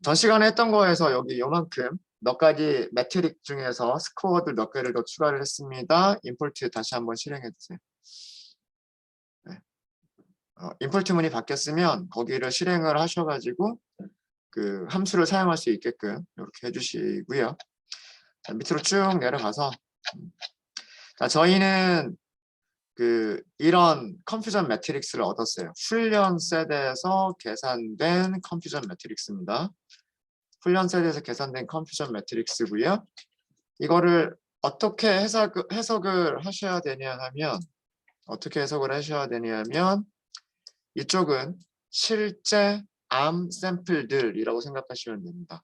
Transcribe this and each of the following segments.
전 시간에 했던 거에서 여기 요만큼 몇 가지 매트릭 중에서 스코어들 몇 개를 더 추가를 했습니다. 임포트 다시 한번 실행해 주세요. 네. 임포트 문이 바뀌었으면 거기를 실행을 하셔가지고 그 함수를 사용할 수 있게끔 이렇게 해주시고요. 자, 밑으로 쭉 내려가서 자, 저희는 이런 컴퓨전 매트릭스를 얻었어요. 훈련 셋에서 계산된 컴퓨전 매트릭스입니다. 훈련 셋에서 계산된 컴퓨전 매트릭스고요. 이거를 어떻게 해석을 하셔야 되냐 하면 이쪽은 실제 암 샘플들이라고 생각하시면 됩니다.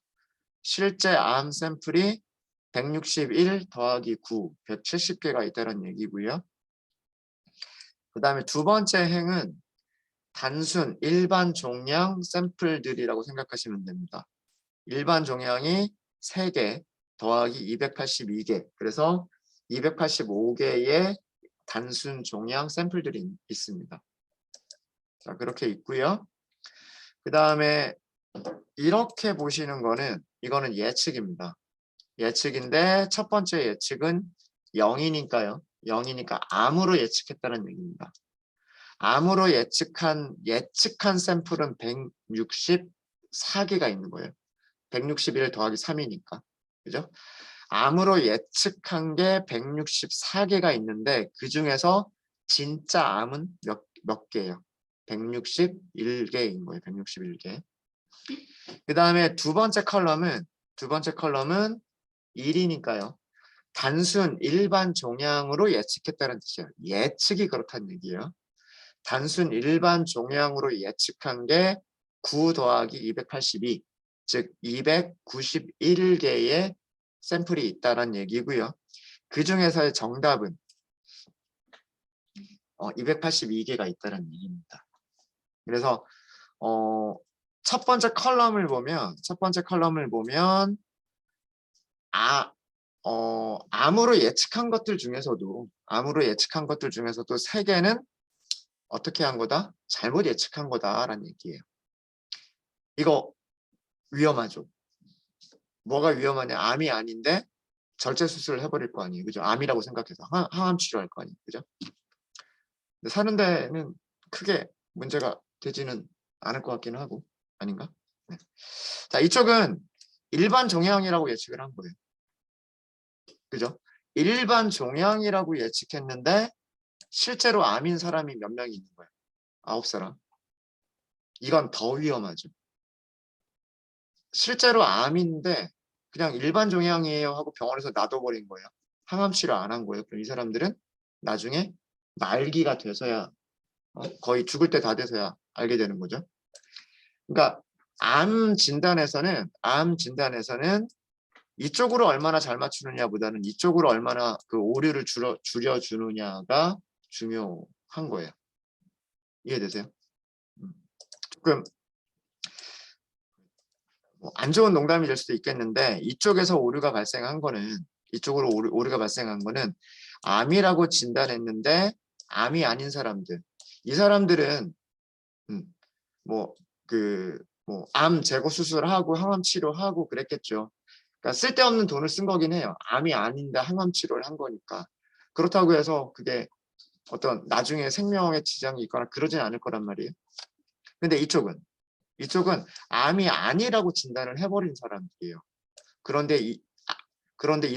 실제 암 샘플이 161 더하기 9, 170개가 있다는 얘기고요. 그 다음에 두 번째 행은 단순 일반 종양 샘플들이라고 생각하시면 됩니다. 일반 종양이 3개 더하기 282개, 그래서 285개의 단순 종양 샘플들이 있습니다. 자, 그렇게 있고요. 그 다음에 이렇게 보시는 거는 이거는 예측입니다. 예측인데 첫 번째 예측은 0이니까요. 0이니까 암으로 예측했다는 얘기입니다. 암으로 예측한 샘플은 164개가 있는 거예요. 161 더하기 3이니까. 그죠? 암으로 예측한 게 164개가 있는데 그 중에서 진짜 암은 몇 개예요? 161개인 거예요. 161개. 그 다음에 두 번째 컬럼은 1이니까요. 단순 일반 종양으로 예측했다는 뜻이에요. 예측이 그렇다는 얘기예요. 단순 일반 종양으로 예측한 게 9 더하기 282, 즉 291개의 샘플이 있다는 얘기고요. 그 중에서의 정답은 282개가 있다는 얘기입니다. 그래서 첫 번째 컬럼을 보면 암으로 예측한 것들 중에서도 3개는 어떻게 한 거다? 잘못 예측한 거다라는 얘기예요. 이거 위험하죠. 뭐가 위험하냐? 암이 아닌데 절제 수술을 해버릴 거 아니에요. 그죠? 암이라고 생각해서 항암 치료할 거 아니에요. 그죠? 근데 사는 데는 크게 문제가 되지는 않을 것 같기는 하고, 아닌가? 네. 자, 이쪽은 일반 종양이라고 예측을 한 거예요. 그죠? 일반 종양이라고 예측했는데 실제로 암인 사람이 몇 명이 있는 거예요? 9사람. 이건 더 위험하죠. 실제로 암인데 그냥 일반 종양이에요 하고 병원에서 놔둬버린 거예요. 항암 치료 안 한 거예요. 그럼 이 사람들은 나중에 말기가 돼서야 거의 죽을 때 다 돼서야 알게 되는 거죠. 그러니까 암 진단에서는 이쪽으로 얼마나 잘 맞추느냐보다는 이쪽으로 얼마나 그 오류를 줄여주느냐가 중요한 거예요. 이해되세요? 조금 안 좋은 농담이 될 수도 있겠는데 이쪽에서 오류가 발생한 거는 오류가 발생한 거는 암이라고 진단했는데 암이 아닌 사람들, 이 사람들은 암 제거 수술하고 항암 치료하고 그랬겠죠. 그러니까 쓸데없는 돈을 쓴 거긴 해요. 암이 아닌데 항암 치료를 한 거니까. 그렇다고 해서 그게 어떤 나중에 생명에 지장이 있거나 그러진 않을 거란 말이에요. 근데 이쪽은 암이 아니라고 진단을 해버린 사람들이에요. 그런데 이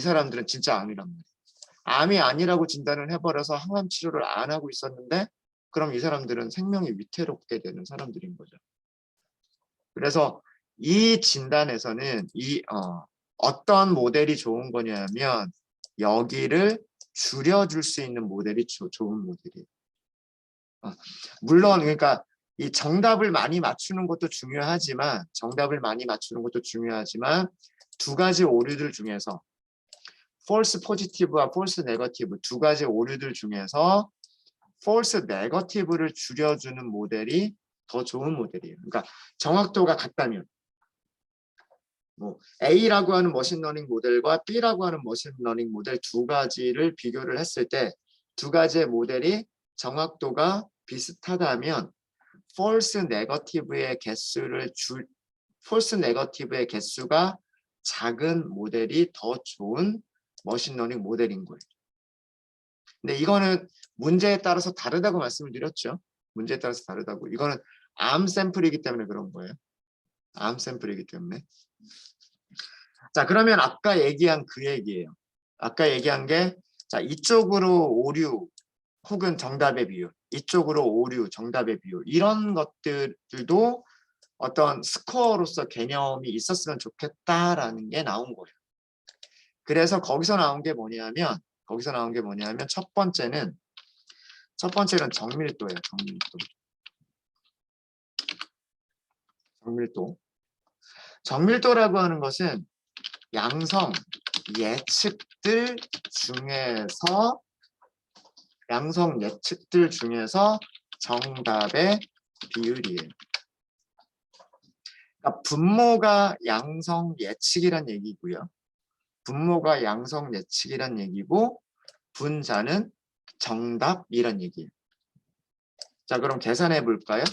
사람들은 진짜 암이란 말이에요. 암이 아니라고 진단을 해버려서 항암 치료를 안 하고 있었는데 그럼 이 사람들은 생명이 위태롭게 되는 사람들인 거죠. 그래서 이 진단에서는 어떤 모델이 좋은 거냐면 여기를 줄여줄 수 있는 모델이 좋은 모델이에요. 물론 그러니까 이 정답을 많이 맞추는 것도 중요하지만 두 가지 오류들 중에서 false positive와 false negative 두 가지 오류들 중에서 false negative를 줄여주는 모델이 더 좋은 모델이에요. 그러니까 정확도가 같다면 A라고 하는 머신러닝 모델과 B라고 하는 머신러닝 모델 두 가지를 비교를 했을 때 두 가지의 모델이 정확도가 비슷하다면 false negative의 개수를 폴스 네거티브의 개수가 작은 모델이 더 좋은 머신러닝 모델인 거예요. 근데 이거는 문제에 따라서 다르다고 말씀을 드렸죠. 문제에 따라서 다르다고. 이거는 암 샘플이기 때문에 그런 거예요. 암 샘플이기 때문에. 자, 그러면 아까 얘기한 그 얘기예요. 아까 얘기한 게, 자, 이쪽으로 오류 혹은 정답의 비율, 이쪽으로 오류, 정답의 비율, 이런 것들도 어떤 스코어로서 개념이 있었으면 좋겠다라는 게 나온 거예요. 그래서 거기서 나온 게 뭐냐면, 첫 번째는 정밀도예요. 정밀도라고 하는 것은 양성 예측들 중에서 정답의 비율이에요. 그러니까 분모가 양성 예측이란 얘기고요. 분모가 양성 예측이란 얘기고 분자는 정답이란 얘기예요. 자, 그럼 계산해 볼까요?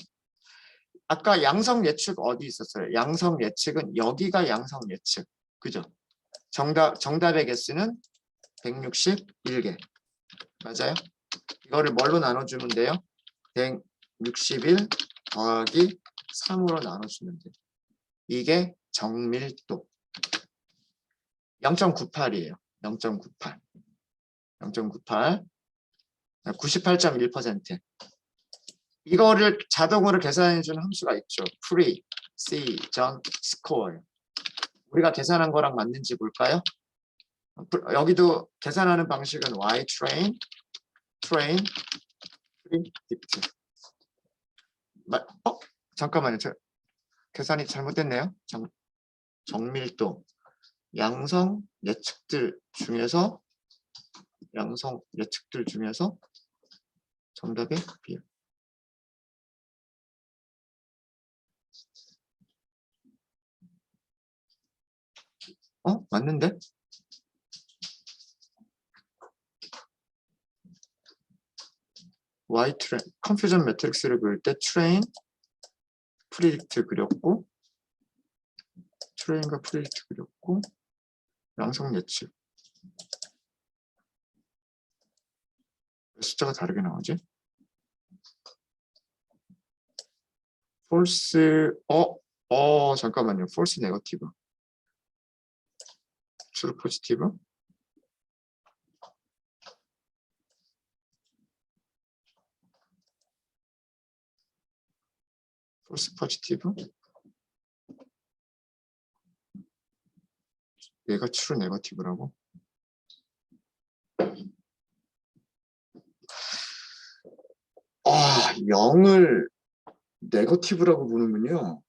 아까 양성 예측 어디 있었어요? 양성 예측은 여기가 양성 예측. 그죠? 정답의 개수는 161개. 맞아요? 이거를 뭘로 나눠주면 돼요? 161 더하기 3으로 나눠주면 돼요. 이게 정밀도. 0.98이에요. 0.98. 98.1%. 이거를 자동으로 계산해주는 함수가 있죠. precision score. 우리가 계산한 거랑 맞는지 볼까요? 여기도 계산하는 방식은 ytrain, predict. 잠깐만요. 계산이 잘못됐네요. 정밀도. 양성 예측들 중에서 정답의 비율. 맞는데? 컨퓨전 매트릭스를 그릴 때 트레인, 프리딕트 그렸고, 트레인과 프리딕트 그렸고, 양성 예측. 숫자가 다르게 나오지? 폴스, 잠깐만요. 폴스 네거티브. 트루 포지티브. 폴스 포지티브. 얘가 트루 네거티브라고. 아, 0을 네거티브라고 보는군요.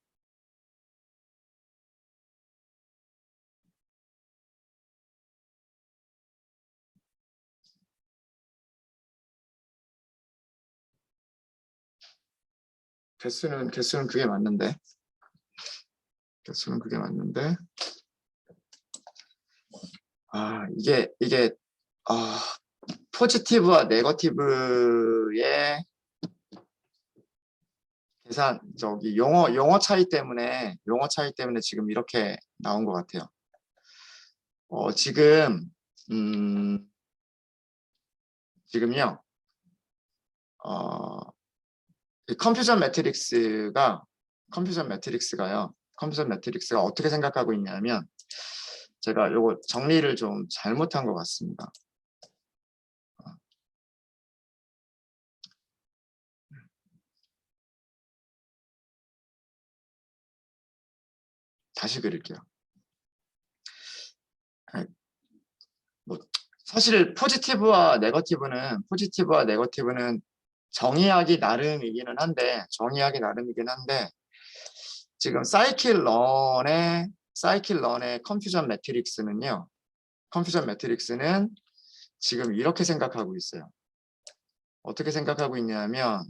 개수는 그게 맞는데. 이게 포지티브와 네거티브의 계산 용어 차이 때문에 지금 이렇게 나온 것 같아요. 지금요. 컴퓨전 매트릭스가 어떻게 생각하고 있냐면, 제가 요거 정리를 좀 잘못한 것 같습니다. 다시 그릴게요. 사실 포지티브와 네거티브는 정의하기 나름이기는 한데 지금 사이클런의 컨퓨전 매트릭스는 지금 이렇게 생각하고 있어요. 어떻게 생각하고 있냐면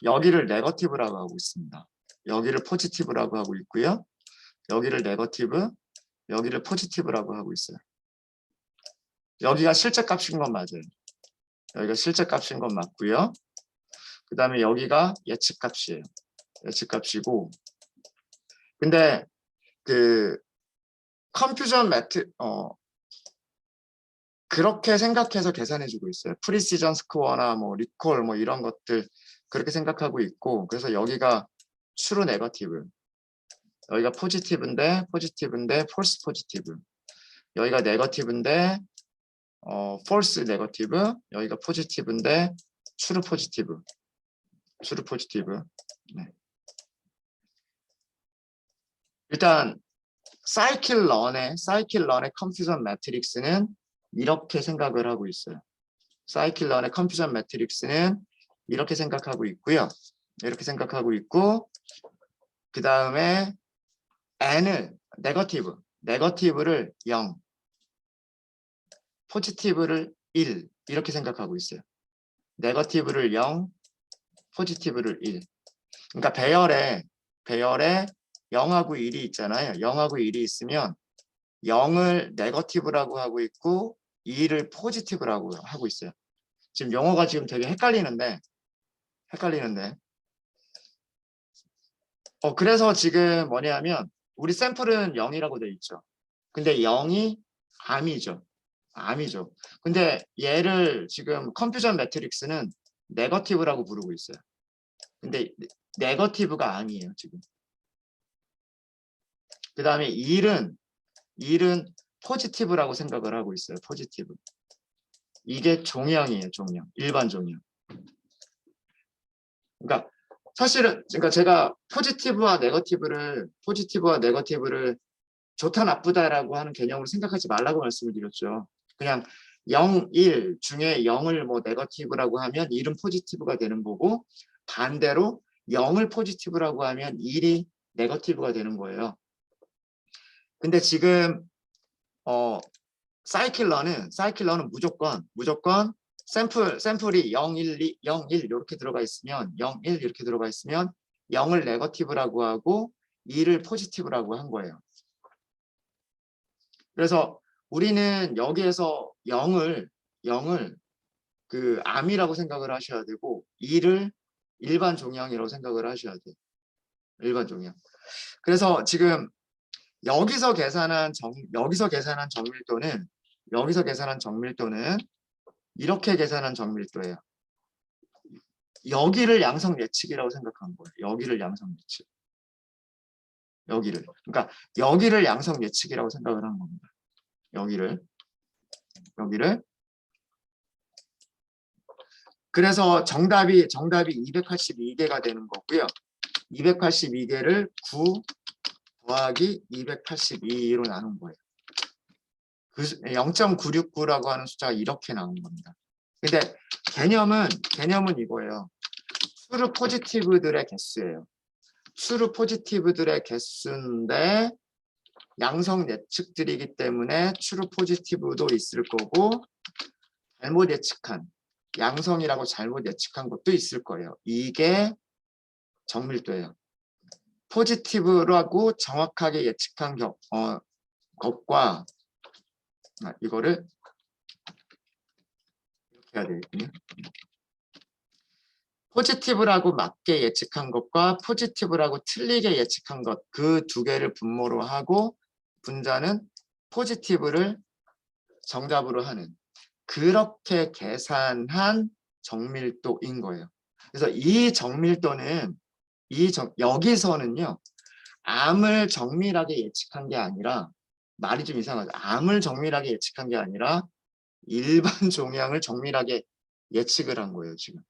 여기를 네거티브라고 하고 있습니다. 여기를 포지티브라고 하고 있고요. 여기를 네거티브, 여기를 포지티브라고 하고 있어요. 여기가 실제값인 건 맞아요. 여기가 실제값인 건 맞고요. 그 다음에 여기가 예측값이에요. 예측값이고, 근데 그 컴퓨전 매트 그렇게 생각해서 계산해주고 있어요. 프리시전 스코어나 뭐 리콜 뭐 이런 것들 그렇게 생각하고 있고, 그래서 여기가 트루 네거티브, 여기가 포지티브인데 폴스 포지티브, 여기가 네거티브인데 폴스 네거티브, 여기가 포지티브인데 트루 포지티브, 트루 포지티브. 네. 일단 사이클런의 컴퓨전 매트릭스는 이렇게 생각을 하고 있어요. 사이클런의 컴퓨전 매트릭스는 이렇게 생각하고 있고요. 이렇게 생각하고 있고, 그 다음에 n을 네거티브를 0, 포지티브를 1 이렇게 생각하고 있어요. 네거티브를 0, 포지티브를 1. 그러니까 배열에 0하고 1이 있잖아요. 0하고 1이 있으면 0을 네거티브라고 하고 있고 2를 포지티브라고 하고 있어요. 지금 용어가 지금 되게 헷갈리는데 그래서 지금 뭐냐면 우리 샘플은 0이라고 돼 있죠. 근데 0이 암이죠. 근데 얘를 지금 컴퓨전 매트릭스는 네거티브라고 부르고 있어요. 근데 네거티브가 아니에요, 지금. 그 다음에 1은 포지티브라고 생각을 하고 있어요. 포지티브. 이게 종양이에요, 종양. 일반 종양. 그러니까 사실은 제가 포지티브와 네거티브를 좋다 나쁘다라고 하는 개념으로 생각하지 말라고 말씀을 드렸죠. 그냥 0, 1 중에 0을 뭐 네거티브라고 하면 1은 포지티브가 되는 거고, 반대로 0을 포지티브라고 하면 1이 네거티브가 되는 거예요. 근데 지금 사이클러는 무조건 샘플이 0, 1, 2, 0, 1 이렇게 들어가 있으면 0, 1 이렇게 들어가 있으면 0을 네거티브라고 하고 2를 포지티브라고 한 거예요. 그래서 우리는 여기에서 0을 그 암이라고 생각을 하셔야 되고 2를 일반 종양이라고 생각을 하셔야 돼요. 일반 종양. 그래서 지금 여기서 계산한 정밀도는 이렇게 계산한 정밀도예요. 여기를 양성 예측이라고 생각한 거예요. 여기를 양성 예측. 그러니까 여기를 양성 예측이라고 생각을 한 겁니다. 여기를. 그래서 정답이 282개가 되는 거고요. 282개를 9 더하기 282로 나눈 거예요. 0.969라고 하는 숫자가 이렇게 나온 겁니다. 근데 개념은 이거예요. 트루 포지티브들의 개수예요. 트루 포지티브들의 개수인데 양성 예측들이기 때문에 트루 포지티브도 있을 거고 양성이라고 잘못 예측한 것도 있을 거예요. 이게 정밀도예요. 포지티브라고 정확하게 예측한 것과 이거를 이렇게 해야 되겠군요. 포지티브라고 맞게 예측한 것과 포지티브라고 틀리게 예측한 것, 그 두 개를 분모로 하고 분자는 포지티브를 정답으로 하는, 그렇게 계산한 정밀도인 거예요. 그래서 이 정밀도는 여기서는요, 암을 정밀하게 예측한 게 아니라, 말이 좀 이상하죠. 암을 정밀하게 예측한 게 아니라 일반 종양을 정밀하게 예측을 한 거예요, 지금.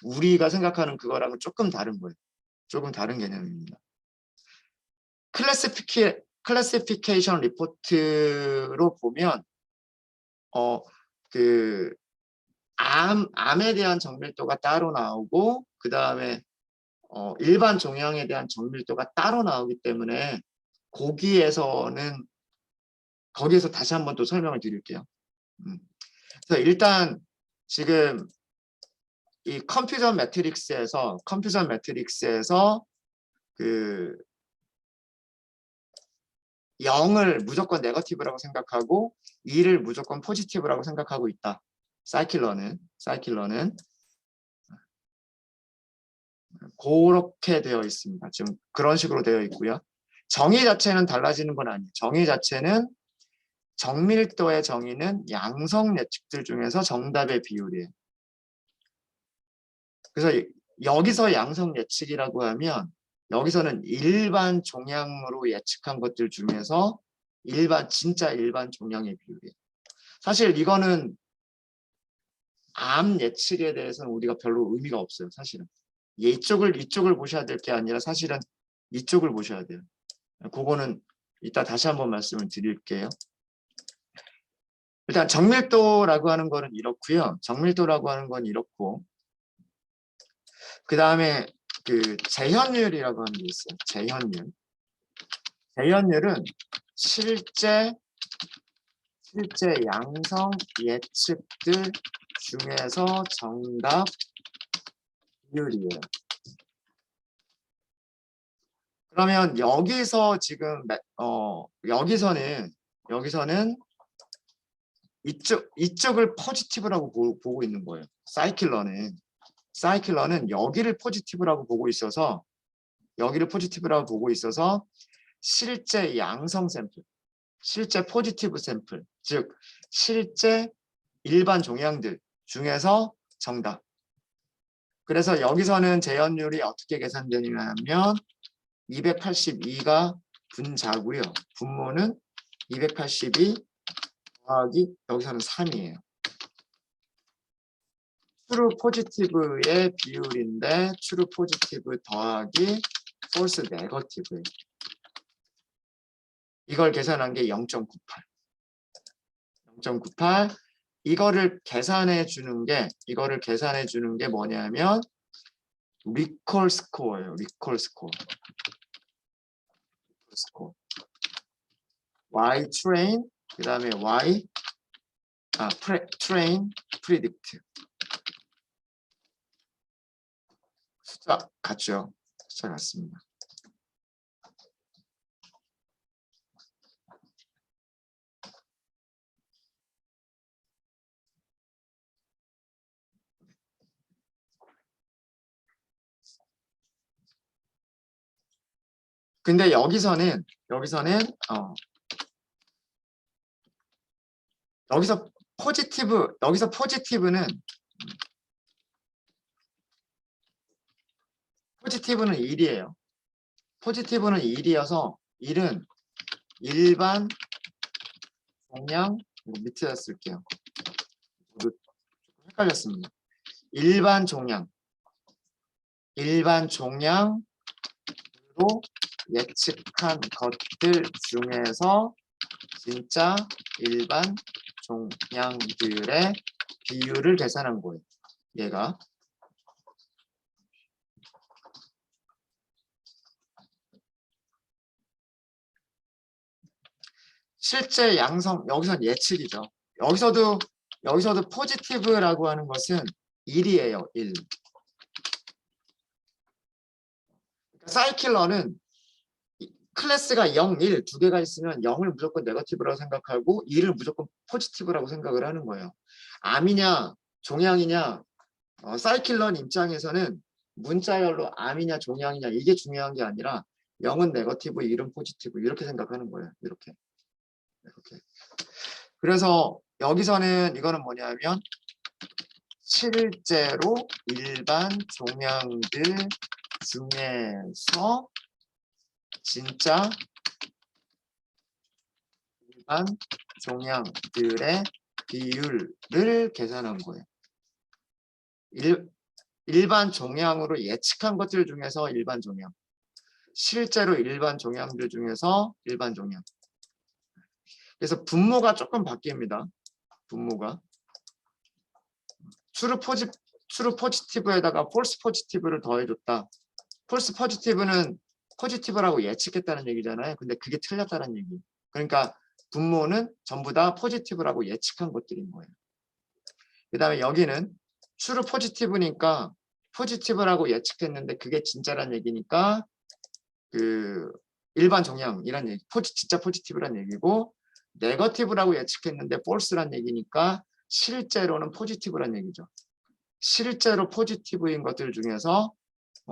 우리가 생각하는 그거랑은 조금 다른 거예요. 조금 다른 개념입니다. 클래시피케이션 리포트로 보면 그 암에 대한 정밀도가 따로 나오고 그 다음에 일반 종양에 대한 정밀도가 따로 나오기 때문에 거기에서 다시 한번 또 설명을 드릴게요. 그래서 일단 지금 이 컴퓨전 매트릭스에서 그 0을 무조건 네거티브라고 생각하고 2를 무조건 포지티브라고 생각하고 있다. 사이클러는 그렇게 되어 있습니다. 지금 그런 식으로 되어 있고요. 정의 자체는 달라지는 건 아니에요. 정의 자체는 정밀도의 정의는 양성 예측들 중에서 정답의 비율이에요. 그래서 여기서 양성 예측이라고 하면 여기서는 일반 종양으로 예측한 것들 중에서 진짜 일반 종양의 비율이에요. 사실 이거는 암 예측에 대해서는 우리가 별로 의미가 없어요. 사실은 이쪽을 보셔야 될 게 아니라 사실은 이쪽을 보셔야 돼요. 그거는 이따 다시 한번 말씀을 드릴게요. 일단 정밀도라고 하는 거는 이렇고요. 정밀도라고 하는 건 이렇고, 그 다음에 그 재현율이라고 하는 게 있어요. 재현율. 재현율은 실제 양성 예측들 중에서 정답 비율이에요. 그러면 여기서 지금 여기서는 이쪽을 포지티브라고 보고 있는 거예요. 사이클러는 여기를 포지티브라고 보고 있어서 실제 양성 샘플, 실제 포지티브 샘플, 즉 실제 일반 종양들 중에서 정답. 그래서 여기서는 재현율이 어떻게 계산되냐면 282가 분자고요. 분모는 282 더하기 여기서는 3이에요. 트루 포지티브의 비율인데 트루 포지티브 더하기 폴스 네거티브. 이걸 계산한 게 0.98. 0.98. 이거를 계산해 주는 게 뭐냐면 리콜 스코어예요. 리콜 스코어. Y train 그다음에 train predict. 숫자 같죠? 숫자 같습니다. 근데 여기서 포지티브는 1이에요. 포지티브는 1이어서 1은 일반 종양, 밑에다 쓸게요. 헷갈렸습니다. 일반 종양으로 예측한 것들 중에서 진짜 일반 종양들의 비율을 계산한 거예요. 얘가. 실제 양성, 여기선 예측이죠. 여기서도 포지티브라고 하는 것은 1이에요. 1. 사이클러는 클래스가 0, 1 두 개가 있으면 0을 무조건 네거티브라고 생각하고 1을 무조건 포지티브라고 생각을 하는 거예요. 암이냐 종양이냐 사이클런 입장에서는 문자열로 암이냐 종양이냐 이게 중요한 게 아니라 0은 네거티브, 1은 포지티브 이렇게 생각하는 거예요. 이렇게. 그래서 여기서는 이거는 뭐냐면 실제로 일반 종양들 중에서 진짜 일반 종양들의 비율을 계산한 거예요. 일반 종양으로 예측한 것들 중에서 일반 종양. 실제로 일반 종양들 중에서 일반 종양. 그래서 분모가 조금 바뀝니다. 분모가. 트루 포지티브에다가 폴스 포지티브를 더해줬다. 폴스 포지티브는 포지티브라고 예측했다는 얘기잖아요. 근데 그게 틀렸다는 얘기. 그러니까 분모는 전부 다 포지티브라고 예측한 것들인 거예요. 그 다음에 여기는 트루 포지티브니까 포지티브라고 예측했는데 그게 진짜란 얘기니까 그 일반 종양이란 얘기, 진짜 포지티브란 얘기고 네거티브라고 예측했는데 폴스란 얘기니까 실제로는 포지티브란 얘기죠. 실제로 포지티브인 것들 중에서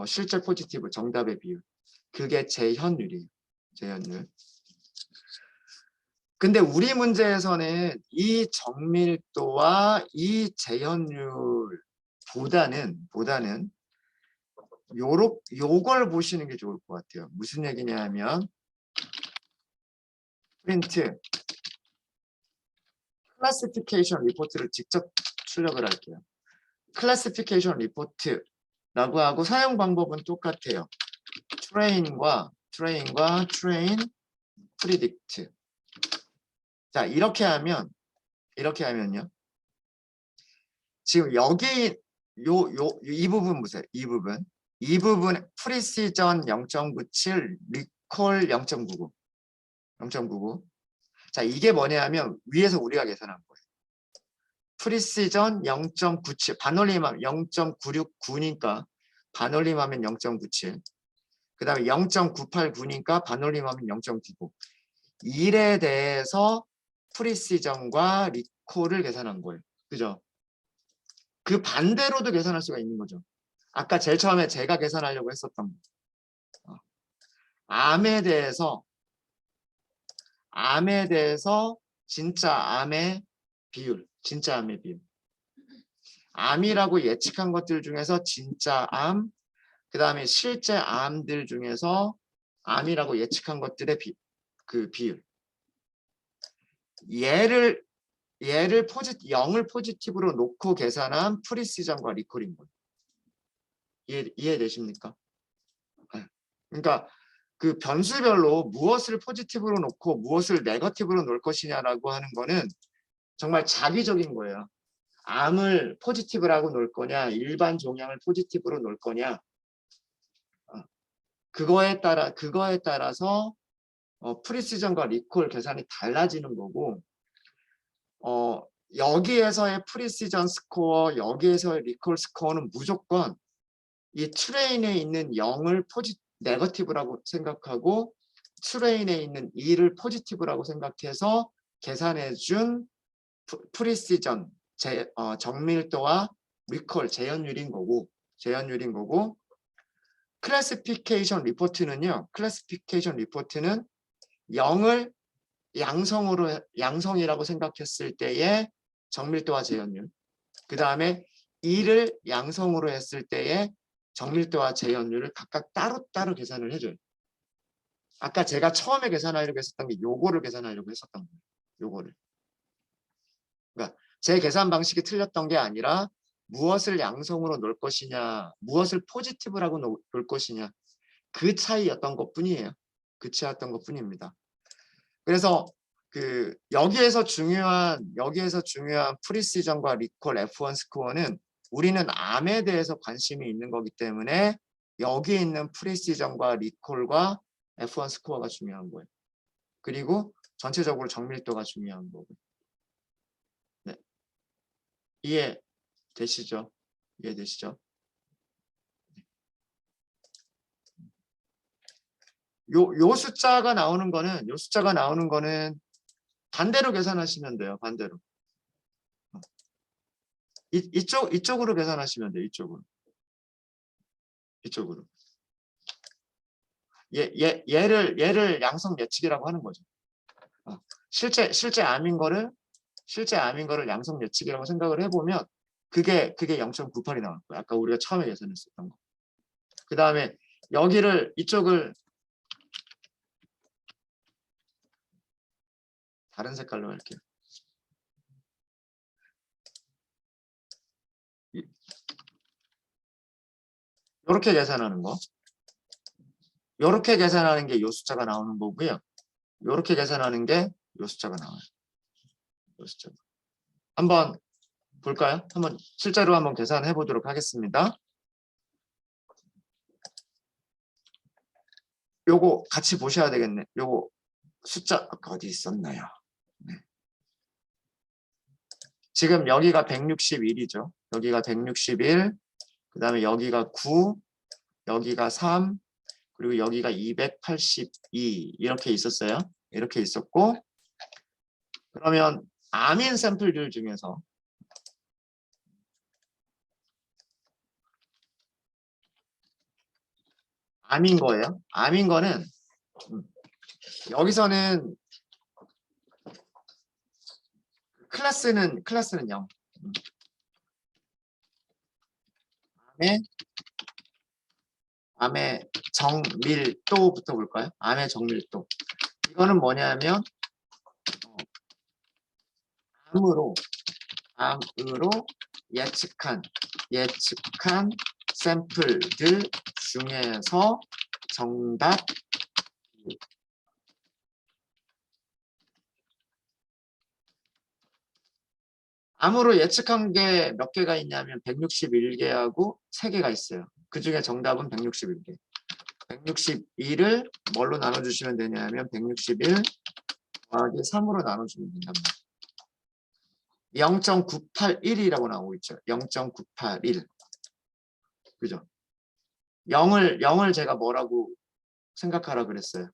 실제 포지티브 정답의 비율. 그게 재현율이에요. 재현율. 근데 우리 문제에서는 이 정밀도와 이 재현율보다는 요걸 보시는 게 좋을 것 같아요. 무슨 얘기냐면 프린트 클래시피케이션 리포트를 직접 출력을 할게요. 클래시피케이션 리포트라고 하고 사용 방법은 똑같아요. 트레인과 트레인 프리딕트. 자, 이렇게 하면요. 지금 여기 이 부분 보세요. 이 부분 프리시전 0.97, 리콜 0.99. 자, 이게 뭐냐면 위에서 우리가 계산한 거예요. 프리시전 0.97, 반올림하면 0.969니까 반올림하면 0.97. 그 다음에 0.989니까 반올림하면 0.95. 1에 대해서 프리시전과 리콜을 계산한 거예요. 그죠? 그 반대로도 계산할 수가 있는 거죠. 아까 제일 처음에 제가 계산하려고 했었던 거. 암에 대해서 진짜 암의 비율. 암이라고 예측한 것들 중에서 진짜 암, 그 다음에 실제 암들 중에서 암이라고 예측한 것들의 그 비율. 얘를 0을 포지티브로 놓고 계산한 프리시전과 리콜인 거예요. 이해되십니까? 그러니까 그 변수별로 무엇을 포지티브로 놓고 무엇을 네거티브로 놓을 것이냐라고 하는 거는 정말 자기적인 거예요. 암을 포지티브라고 놓을 거냐, 일반 종양을 포지티브로 놓을 거냐, 그거에 따라서 프리시전과 리콜 계산이 달라지는 거고, 여기에서의 프리시전 스코어, 여기에서의 리콜 스코어는 무조건 이 트레인에 있는 0을 네거티브라고 생각하고 트레인에 있는 2를 포지티브라고 생각해서 계산해준 프리시전 정밀도와 리콜 재현율인 거고 클래시피케이션 리포트는요. 클래시피케이션 리포트는 0을 양성이라고 생각했을 때의 정밀도와 재현율, 그 다음에 2를 양성으로 했을 때의 정밀도와 재현율을 각각 따로따로 계산을 해줘요. 아까 제가 처음에 계산하려고 했었던 게 요거를 계산하려고 했었던 거예요. 요거를. 그러니까 제 계산 방식이 틀렸던 게 아니라 무엇을 양성으로 놓을 것이냐, 무엇을 포지티브라고 놓을 것이냐, 그 차이였던 것뿐이에요. 그 차이였던 것뿐입니다. 그래서 여기에서 중요한 프리시전과 리콜 F1 스코어는 우리는 암에 대해서 관심이 있는 거기 때문에 여기 있는 프리시전과 리콜과 F1 스코어가 중요한 거예요. 그리고 전체적으로 정밀도가 중요한 거고. 네. 이해되시죠? 요 숫자가 나오는 거는 반대로 계산하시면 돼요. 반대로. 이쪽으로 계산하시면 돼요. 이쪽으로. 얘를 양성 예측이라고 하는 거죠. 실제 암인 거를 양성 예측이라고 생각을 해보면 그게 0.98이 나올 거예요. 아까 우리가 처음에 계산했었던 거. 그 다음에 이쪽을 다른 색깔로 할게요. 이렇게 계산하는 거. 이렇게 계산하는 게 이 숫자가 나오는 거고요. 이렇게 계산하는 게 이 숫자가 나와요. 이 숫자. 한번 볼까요? 실제로 한번 계산해 보도록 하겠습니다. 요거 같이 보셔야 되겠네. 요거 숫자 어디 있었나요? 네. 지금 여기가 161이죠. 여기가 161, 그 다음에 여기가 9, 여기가 3, 그리고 여기가 282 이렇게 있었어요. 이렇게 있었고, 그러면 암인 샘플들 중에서 암인 거예요. 암인 거는 여기서는 클래스는 0. 암의 정밀도부터 볼까요? 암의 정밀도. 이거는 뭐냐면 암으로 예측한 샘플들 중에서 정답 암으로 예측한 게 몇 개가 있냐면 161개하고 3개가 있어요. 그 중에 정답은 161개. 161을 뭘로 나눠주시면 되냐면 161 더하기 3으로 나눠주면 된답니다. 0.981이라고 나오고 있죠. 0.981. 그죠? 0을 제가 뭐라고 생각하라 그랬어요.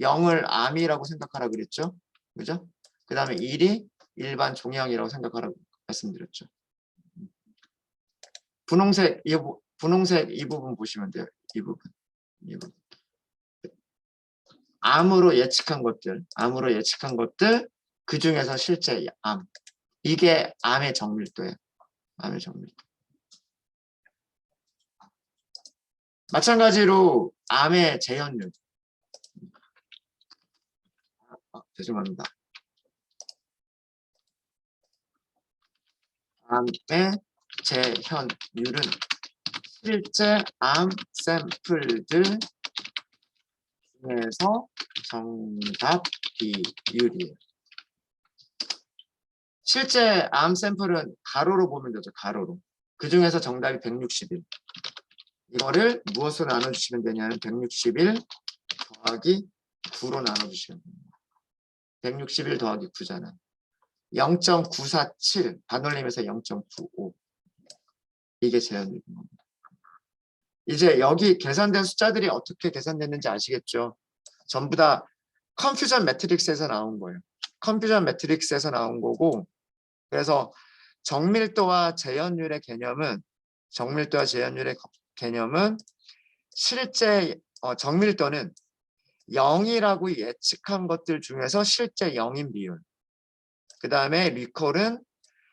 0을 암이라고 생각하라 그랬죠. 그죠? 그 다음에 1이 일반 종양이라고 생각하라고 말씀드렸죠. 분홍색 이 부분 보시면 돼요. 이 부분. 암으로 예측한 것들 그 중에서 실제 암. 이게 암의 정밀도예요. 암의 정밀도. 마찬가지로 암의 재현율. 죄송합니다. 암의 재현율은 실제 암 샘플들 중에서 정답 비율이에요. 실제 암 샘플은 가로로 보면 되죠. 가로로. 그 중에서 정답이 161. 이거를 무엇으로 나눠주시면 되냐면 161 더하기 9로 나눠주시면 됩니다. 161 더하기 9잖아. 0.947 반올림에서 0.95. 이게 재현율입니다. 이제 여기 계산된 숫자들이 어떻게 계산됐는지 아시겠죠? 전부 다 컴퓨전 매트릭스에서 나온 거예요. 컴퓨전 매트릭스에서 나온 거고, 그래서 정밀도와 재현율의 개념은 실제 정밀도는 0이라고 예측한 것들 중에서 실제 0인 비율. 그 다음에 리콜은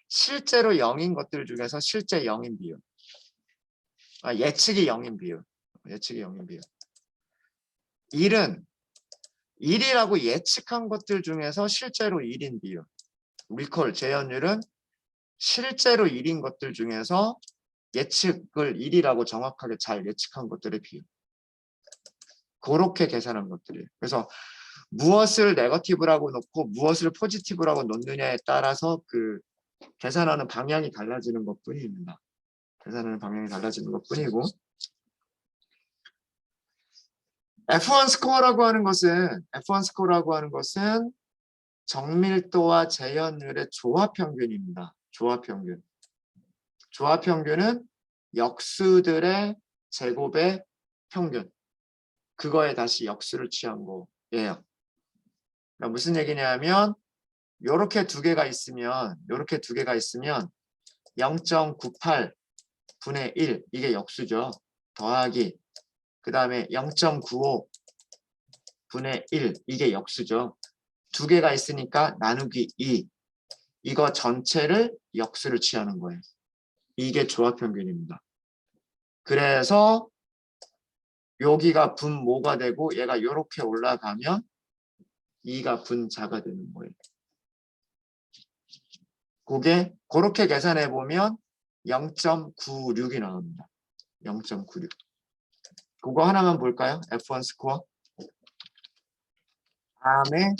실제로 0인 것들 중에서 실제 0인 비율. 예측이 0인 비율. 1은 1이라고 예측한 것들 중에서 실제로 1인 비율. 리콜 재현율은 실제로 1인 것들 중에서 예측을 1이라고 정확하게 잘 예측한 것들의 비율. 그렇게 계산한 것들이에요. 그래서 무엇을 네거티브라고 놓고 무엇을 포지티브라고 놓느냐에 따라서 그 계산하는 방향이 달라지는 것뿐입니다. 계산하는 방향이 달라지는 것뿐이고, F1 스코어라고 하는 것은 정밀도와 재현율의 조합평균입니다. 조합평균은 역수들의 제곱의 평균. 그거에 다시 역수를 취한 거예요. 그러니까 무슨 얘기냐면 요렇게 두 개가 있으면 0.98 분의 1 이게 역수죠. 더하기 그 다음에 0.95 분의 1 이게 역수죠. 두 개가 있으니까 나누기 2 이거 전체를 역수를 취하는 거예요. 이게 조합평균입니다. 그래서 여기가 분모가 되고 얘가 이렇게 올라가면 2가 분자가 되는 거예요. 그게 그렇게 계산해 보면 0.96이 나옵니다. 0.96. 그거 하나만 볼까요? F1 스코어. 다음에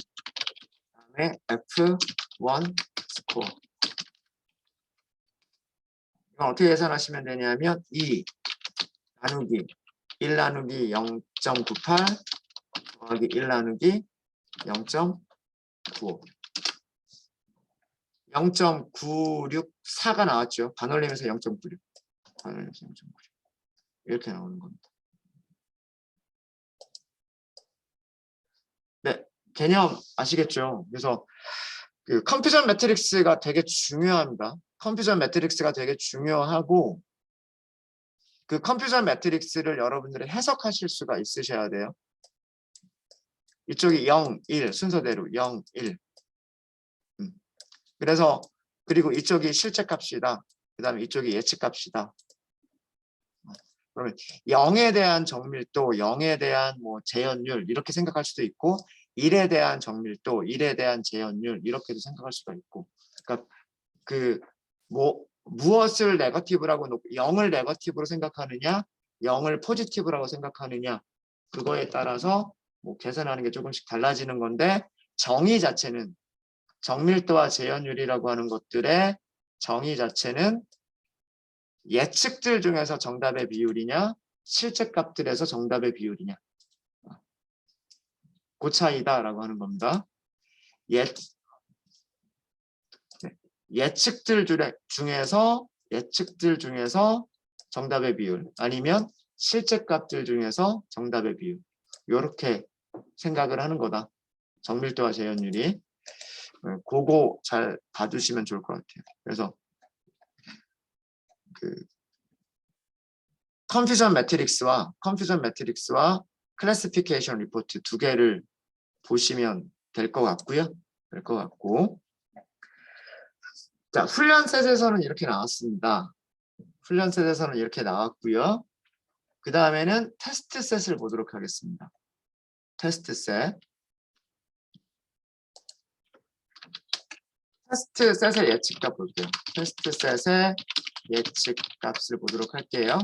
F1 스코어. 이건 어떻게 계산하시면 되냐면 2 나누기 1 나누기 0.98 더하기 1 나누기 0.95. 0.964가 나왔죠. 반올림에서 0.96. 반올림에서 0.96. 이렇게 나오는 겁니다. 네, 개념 아시겠죠? 그래서 그 컴퓨전 매트릭스가 되게 중요합니다. 컴퓨전 매트릭스가 되게 중요하고 그 컴퓨전 매트릭스를 여러분들이 해석하실 수가 있으셔야 돼요. 이쪽이 0, 1 순서대로 0, 1. 그래서 그리고 이쪽이 실제값이다. 그 다음에 이쪽이 예측값이다. 그러면 0에 대한 정밀도, 0에 대한 뭐 재현율 이렇게 생각할 수도 있고 1에 대한 정밀도, 1에 대한 재현율 이렇게도 생각할 수가 있고 그러니까 그 뭐 무엇을 네거티브라고 놓고 0을 네거티브로 생각하느냐 0을 포지티브라고 생각하느냐 그거에 따라서 뭐 계산하는 게 조금씩 달라지는 건데 정의 자체는 정밀도와 재현율이라고 하는 것들의 정의 자체는 예측들 중에서 정답의 비율이냐 실제 값들에서 정답의 비율이냐 그 차이다라고 하는 겁니다. 예측들 중에서 정답의 비율 아니면 실제 값들 중에서 정답의 비율 이렇게 생각을 하는 거다. 정밀도와 재현율이 그거 잘 봐주시면 좋을 것 같아요. 그래서 그 컨퓨전 매트릭스와 클래시피케이션 리포트 두 개를 보시면 될 것 같고요. 자, 훈련셋에서는 이렇게 나왔습니다. 훈련셋에서는 이렇게 나왔고요. 그 다음에는 테스트셋을 보도록 하겠습니다. 테스트셋의 예측값 볼게요. 테스트셋의 예측값을 보도록 할게요.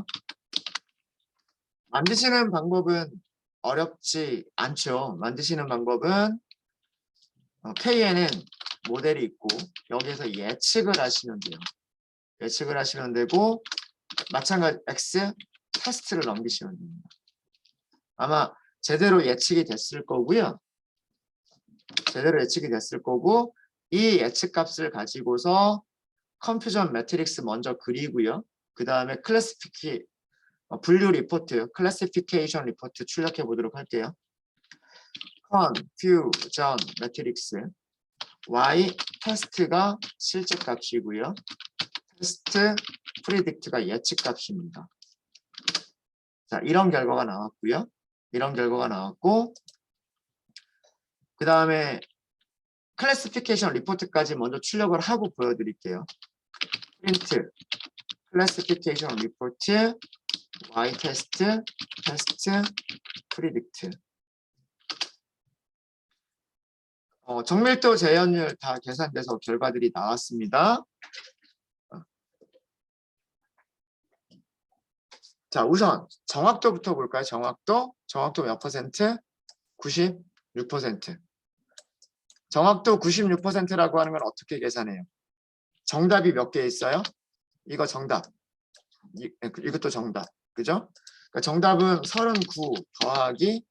만드시는 방법은 어렵지 않죠. 만드시는 방법은 K에는 모델이 있고 여기에서 예측을 하시면 돼요. 예측을 하시면 되고 마찬가지 X 테스트를 넘기시면 됩니다. 아마 제대로 예측이 됐을 거고요. 제대로 예측이 됐을 거고 이 예측값을 가지고서 컴퓨전 매트릭스 먼저 그리고요. 그 다음에 분류 리포트, 클래시피케이션 리포트 출력해 보도록 할게요. 컨퓨전 매트릭스 Y 테스트가 실제 값이고요. 테스트 프리딕트가 예측 값입니다. 자, 이런 결과가 나왔고요. 이런 결과가 나왔고 그 다음에 클래시피케이션 리포트까지 먼저 출력을 하고 보여드릴게요. 프린트 클래시피케이션 리포트 Y 테스트 프리딕트 정밀도 재현율 다 계산돼서 결과들이 나왔습니다. 자, 우선 정확도부터 볼까요? 정확도 몇 퍼센트? 96%. 정확도 96%라고 하는 건 어떻게 계산해요? 정답이 몇 개 있어요? 이거 정답. 이것도 정답. 그죠? 그러니까 정답은 39 더하기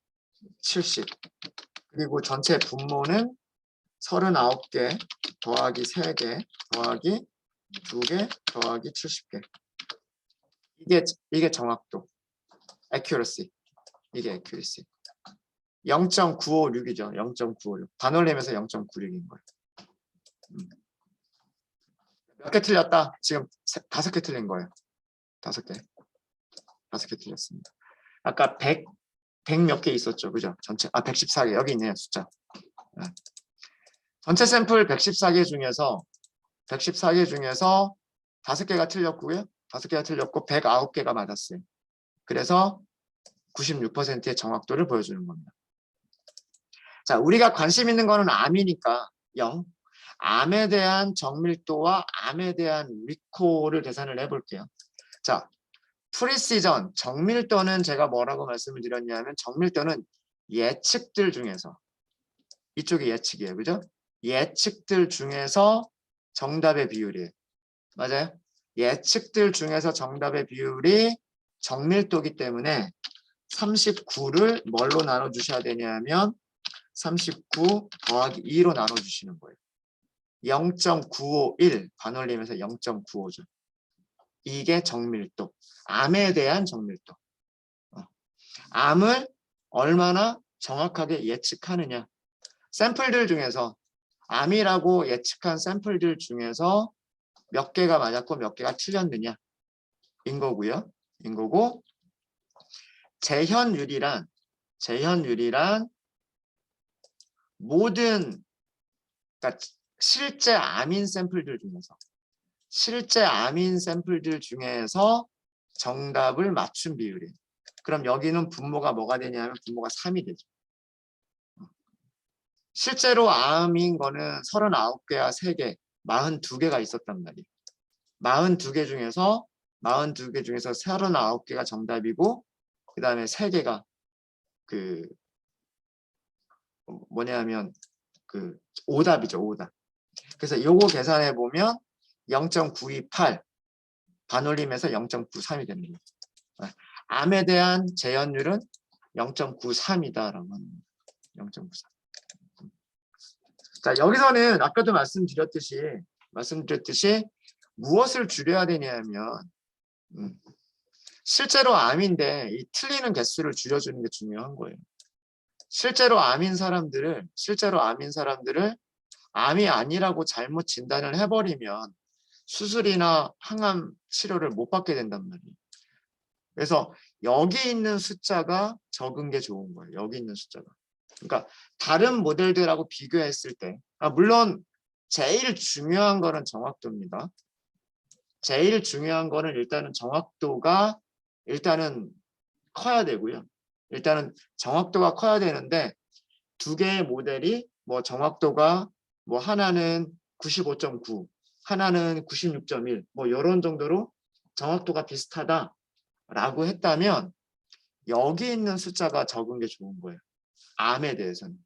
70. 그리고 전체 분모는 39개 더하기 3개 더하기 2개 더하기 70개. 이게 정확도. accuracy. 이게 accuracy. 0.956이죠. 0.956. 반올림에서 0.96인 거예요. 몇 개 틀렸다? 지금 5개 틀린 거예요. 5개. 5개 틀렸습니다. 아까 100 몇 개 있었죠. 그죠? 전체 114개. 여기 있네요. 숫자. 네. 전체 샘플 114개 중에서 5개가 틀렸고요. 5개가 틀렸고 109개가 맞았어요. 그래서 96%의 정확도를 보여주는 겁니다. 자, 우리가 관심 있는 거는 암이니까 0. 암에 대한 정밀도와 암에 대한 리콜을 계산을 해볼게요. 자, 프리시전, 정밀도는 제가 뭐라고 말씀을 드렸냐면 정밀도는 예측들 중에서 이쪽이 예측이에요. 그죠? 예측들 중에서 정답의 비율이에요. 맞아요? 예측들 중에서 정답의 비율이 정밀도이기 때문에 39를 뭘로 나눠주셔야 되냐면 39 더하기 2로 나눠주시는 거예요. 0.951 반올림에서 0.95죠. 이게 정밀도. 암에 대한 정밀도. 암을 얼마나 정확하게 예측하느냐. 샘플들 중에서 암이라고 예측한 샘플들 중에서 몇 개가 맞았고 몇 개가 틀렸느냐 인 거고요. 거고, 재현율이란 모든, 그러니까 실제 아민 샘플들 중에서 정답을 맞춘 비율이에요. 그럼 여기는 분모가 뭐가 되냐면 분모가 3이 되죠. 실제로 암인 거는 39개와 3개, 42개가 있었단 말이에요. 42개 중에서 39개가 정답이고, 그 다음에 3개가 그 뭐냐면 그 오답이죠, 오답. 그래서 요거 계산해 보면 0.928 반올림에서 0.93이 됩니다. 암에 대한 재현율은 0.93이다라고 합니다. 0.93. 자, 여기서는 아까도 말씀드렸듯이 무엇을 줄여야 되냐면 실제로 암인데 이 틀리는 개수를 줄여주는 게 중요한 거예요. 실제로 암인 사람들을 암이 아니라고 잘못 진단을 해버리면 수술이나 항암 치료를 못 받게 된단 말이에요. 그래서 여기 있는 숫자가 적은 게 좋은 거예요. 여기 있는 숫자가. 그러니까 다른 모델들하고 비교했을 때, 물론 제일 중요한 거는 정확도입니다. 제일 중요한 거는 일단은 정확도가 일단은 커야 되고요. 일단은 정확도가 커야 되는데 두 개의 모델이 뭐 정확도가 뭐 하나는 95.9, 하나는 96.1, 뭐 이런 정도로 정확도가 비슷하다라고 했다면 여기 있는 숫자가 적은 게 좋은 거예요. 암에 대해서는.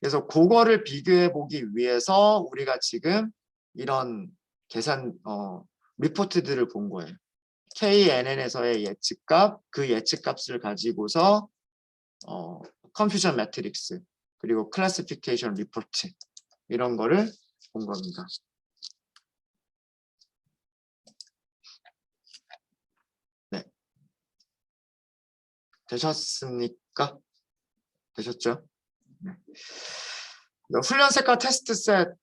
그래서 그거를 비교해 보기 위해서 우리가 지금 이런 계산 리포트들을 본 거예요. KNN에서의 예측값, 그 예측값을 가지고서 컨퓨전 매트릭스 그리고 클래시피케이션 리포트 이런 거를 본 겁니다. 네. 되셨습니까? 되셨죠? 네. 훈련셋과 테스트셋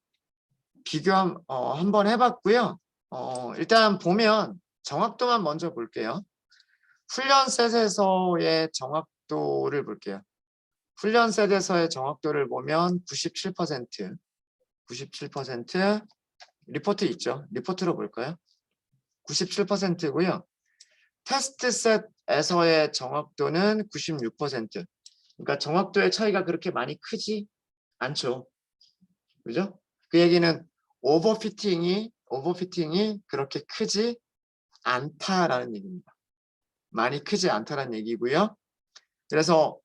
비교 한번 해봤고요. 일단 보면 정확도만 먼저 볼게요. 훈련셋에서의 정확도를 볼게요. 훈련셋에서의 정확도를 보면 97%, 리포트 있죠? 리포트로 볼까요? 97%고요. 테스트셋에서의 정확도는 96%. 그러니까 정확도의 차이가 그렇게 많이 크지 않죠. 그죠? 그 얘기는 오버피팅이 그렇게 크지 않다라는 얘기입니다. 많이 크지 않다라는 얘기고요. 그래서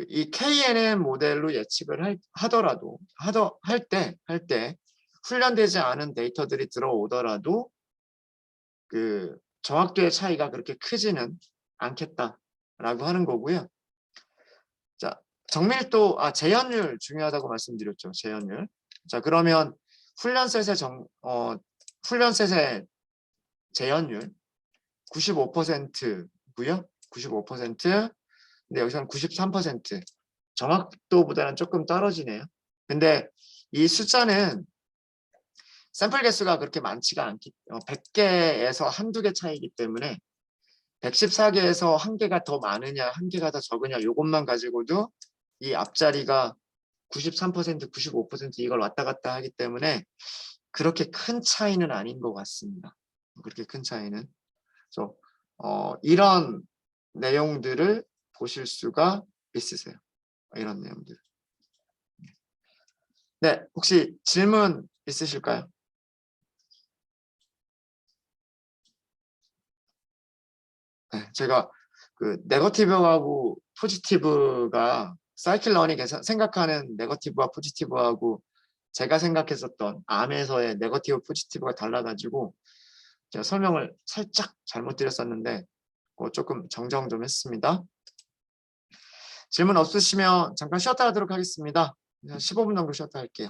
이 KNN 모델로 예측을 하더라도 할 때 훈련되지 않은 데이터들이 들어오더라도 그 정확도의 차이가 그렇게 크지는 않겠다라고 하는 거고요. 자, 정밀도, 재현율 중요하다고 말씀드렸죠. 재현율. 자, 그러면 훈련셋의 재현율 95%고요. 95%. 근데 여기서는 93%. 정확도보다는 조금 떨어지네요. 근데 이 숫자는 샘플 개수가 그렇게 많지가 않기, 100개에서 한두 개 차이기 때문에 114개에서 한 개가 더 많으냐, 한 개가 더 적으냐, 이것만 가지고도 이 앞자리가 93%, 95% 이걸 왔다 갔다 하기 때문에 그렇게 큰 차이는 아닌 것 같습니다. 그렇게 큰 차이는. 그래서 이런 내용들을 보실 수가 있으세요. 이런 내용들. 네, 혹시 질문 있으실까요? 네, 제가 그 네거티브하고 포지티브가 사이클런이 생각하는 네거티브와 포지티브하고 제가 생각했었던 암에서의 네거티브 포지티브가 달라가지고 제가 설명을 살짝 잘못 드렸었는데 조금 정정 좀 했습니다. 질문 없으시면 잠깐 쉬었다 하도록 하겠습니다. 15분 정도 쉬었다 할게요.